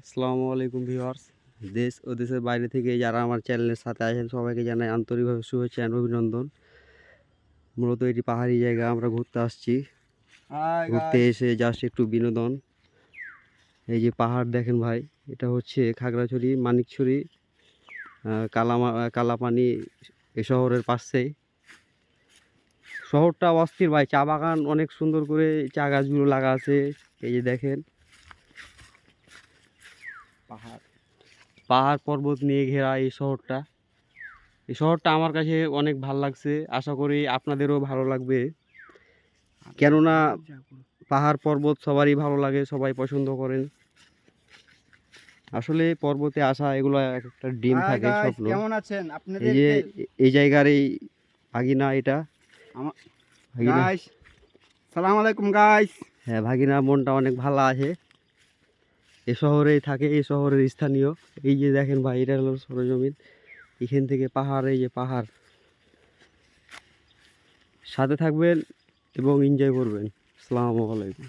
আসসালামু আলাইকুম ভিউয়ার্স। দেশ ও দেশের বাইরে থেকে যারা আমার চ্যানেলের সাথে আছেন সবাইকে জানাই আন্তরিকভাবে শুভেচ্ছা এবং অভিনন্দন। মূলত এটি পাহাড়ি জায়গা, আমরা ঘুরতে আসছি। ঘুরতে এসে জাস্ট একটু বিনোদন। এই যে পাহাড় দেখেন ভাই, এটা হচ্ছে খাগড়াছড়ি, মানিকছড়ি, কালাপানি এই শহরের পাশেই। শহরটা অস্থির ভাই, চা বাগান অনেক সুন্দর করে চা গাছগুলো লাগা আছে। এই যে দেখেন পাহাড় পর্বত নিয়ে ঘেরা এই শহরটা। এই শহরটা আমার কাছে অনেক ভালো লাগছে, আশা করি আপনাদেরও ভালো লাগবে। কেননা পাহাড় পর্বত সবারই ভালো লাগে, সবাই পছন্দ করেন। আসলে পর্বতে আসা এগুলো একটা ড্রিম থাকে, স্বপ্ন। কেমন আছেন আপনাদের? এই যে এই জায়গার এই ভাগিনা, এটা ভাগিনা। গাইস সালাম আলাইকুম গাইস। হ্যাঁ, ভাগিনা মনটা অনেক ভালো আছে। এ শহরেই থাকে, এই শহরের স্থানীয়। এই যে দেখেন ভাই, এটা হলো সরজমিন। এখান থেকে পাহাড়, এই যে পাহাড়। সাথে থাকবেন এবং এনজয় করবেন। আসসালামু আলাইকুম।